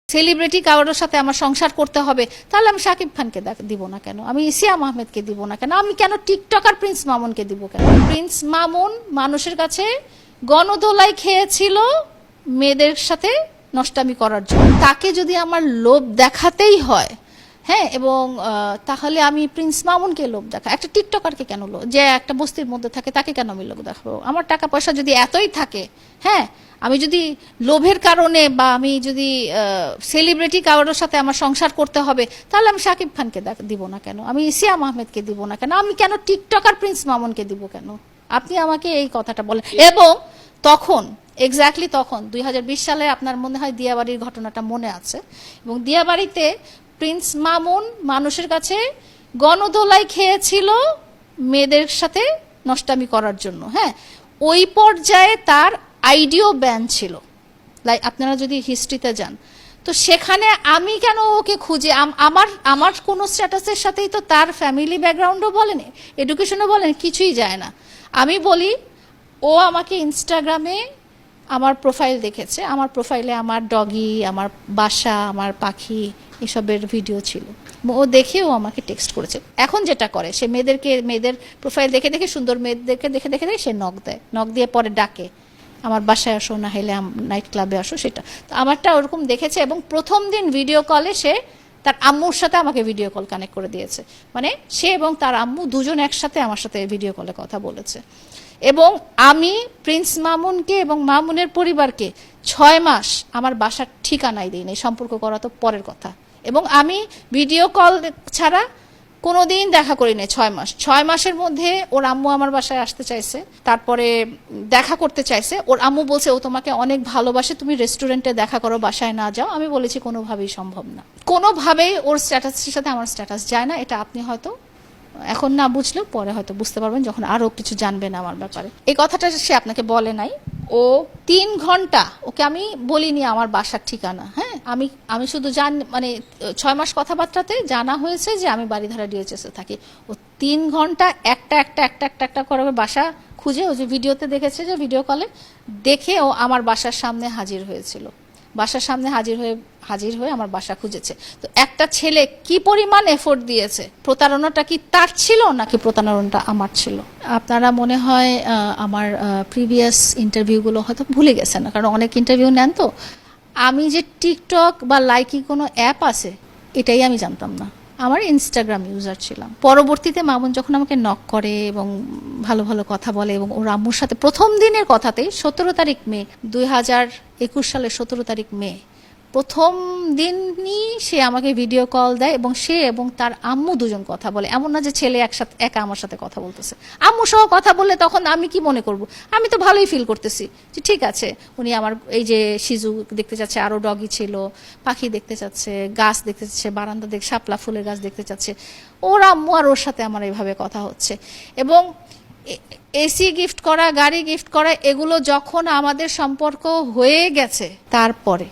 Celebrity কারোর সাথে আমার সংসার করতে হবে, তাহলে আমি শাকিব খানকে দিব না কেন? আমি সিয়াম আহমেদকে দিব না কেন? আমি কেন টিকটকার প্রিন্স মামুনকে দিব কেন? প্রিন্স মামুন মানুষের কাছে গণদোলাই খেয়েছিল মেয়েদের সাথে নষ্টামি করার জন্য। তাকে যদি আমার লোভ দেখাতেই হয়, হ্যাঁ, এবং তাহলে আমি প্রিন্স মামুনকে লোভ দেখা, একটা টিকটকারকে কেন লোভ, যে একটা বস্তির মধ্যে থাকে তাকে কেন আমি লোভ দেখাবো? আমার টাকা পয়সা যদি এতই থাকে, হ্যাঁ, আমি যদি লোভের কারণে বা আমি যদি সেলিব্রিটি কারোর সাথে আমার সংসার করতে হবে, তাহলে আমি শাকিব খানকে দিব না কেন? আমি সিয়াম আহমেদকে দিব না কেন? আমি কেন টিকটকার প্রিন্স মামুনকে দিব কেন? আপনি আমাকে এই কথাটা বলেন। এবং তখন এক্স্যাক্টলি তখন 2020 সালে আপনার মনে হয় দিয়াবাড়ির ঘটনাটা মনে আছে, এবং দিয়াবাড়িতে প্রিন্স মামুন মানুষের কাছে গণদোলাই খেয়েছিল মেয়েদের সাথে নষ্টামি করার জন্য। হ্যাঁ, ওই পর্যায়ে তার আইডিও ব্যান ছিল। আপনারা যদি হিস্ট্রিতে যান, তো সেখানে আমি কেন ওকে খুঁজে, আমার কোনো স্ট্যাটাসের সাথেই তো তার ফ্যামিলি ব্যাকগ্রাউন্ডও বলেন, এডুকেশনও বলেন, কিছুই যায় না। আমি বলি, ও আমাকে ইনস্টাগ্রামে আমার প্রোফাইল দেখেছে, আমার প্রোফাইলে আমার ডগি, আমার বাসা, আমার পাখি এসবের ভিডিও ছিল। ও দেখেও আমাকে টেক্সট করেছে। এখন যেটা করে, সে মেয়েদের প্রোফাইল দেখে দেখে, সুন্দর মেয়েদেরকে দেখে দেখে দেখে সে নক দেয়, নক দিয়ে পরে ডাকে, আমার বাসায় আসো, না হলে নাইট ক্লাবে আসো। সেটা তো আমারটা ওরকম দেখেছে, এবং প্রথম দিন ভিডিও কলে সে তার আম্মুর সাথে আমাকে ভিডিও কল কানেক্ট করে দিয়েছে। মানে সে এবং তার আম্মু দুজন একসাথে আমার সাথে ভিডিও কলে কথা বলেছে। এবং আমি প্রিন্স মামুনকে এবং মামুনের পরিবারকে 6 মাস আমার বাসার ঠিকানাই দিই নাই, সম্পর্ক করা তো পরের কথা। এবং আমি ভিডিও কল ছাড়া কোনোদিন দেখা করি নাই 6 মাসের মধ্যে ওর আম্মু আমার বাসায় আসতে চাইছে, তারপরে দেখা করতে চাইছে। ওর আম্মু বলছে ও তোমাকে অনেক ভালোবাসে, তুমি রেস্টুরেন্টে দেখা করো, বাসায় না যাও। আমি বলেছি কোনোভাবেই সম্ভব না, কোনোভাবেই ওর স্ট্যাটাসের সাথে আমার স্ট্যাটাস যায় না। এটা আপনি হয়তো এখন না বুঝলেও পরে হয়তো বুঝতে পারবেন, যখন আরও কিছু জানবেন আমার ব্যাপারে। এই কথাটা সে আপনাকে বলে নাই। ও 3 ঘন্টা, ওকে আমি বলিনি আমার বাসার ঠিকানা। হ্যাঁ, আমি শুধু মানে 6 মাস কথাবার্তাতে জানা হয়েছে যে আমি বাড়িধারা ডিএচএসে থাকি। ও 3 ঘন্টা একটা করে বাসা খুঁজে, ও যে ভিডিওতে দেখেছে, যে ভিডিও কলে দেখে ও আমার বাসার সামনে হাজির হয়েছিল। বাসার সামনে হাজির হয়ে আমার বাসা খুঁজেছে। তো একটা ছেলে কি পরিমাণ এফোর্ট দিয়েছে! প্রতারণাটা কি তার ছিল নাকি প্রতারণাটা আমার ছিল? আপনারা মনে হয় আমার প্রিভিয়াস ইন্টারভিউগুলো হয়তো ভুলে গেছেন, কারণ অনেক ইন্টারভিউ নেন। তো আমি যে টিকটক বা লাইকি কোনো অ্যাপ আছে, এটাই আমি জানতাম না। আমার ইনস্টাগ্রাম ইউজার ছিলাম। পরবর্তীতে মামুন যখন আমাকে নক করে এবং ভালো ভালো কথা বলে, এবং ওর আম্মুর সাথে প্রথম দিনের কথাতেই 17 তারিখ মে 2021 সালের 17 তারিখ মে, প্রথম দিনই সে আমাকে ভিডিও কল দেয়, এবং সে এবং তার আম্মু দুজন কথা বলে। এমন না যে ছেলে একসাথে একা আমার সাথে কথা বলতেছে, আম্মু সহ কথা বললে তখন আমি কি মনে করব? আমি তো ভালোই ফিল করতেছি যে ঠিক আছে, উনি আমার এই যে শিজু দেখতে চাচ্ছে, আরও ডগি ছিল, পাখি দেখতে চাচ্ছে, গাছ দেখতে চাচ্ছে, বারান্দা শাপলা ফুলের গাছ দেখতে চাচ্ছে। ওর আম্মু আর ওর সাথে আমার এইভাবে কথা হচ্ছে। এবং এসি গিফট করা, গাড়ি গিফট করা, এগুলো যখন আমাদের সম্পর্ক হয়ে গেছে, তারপরে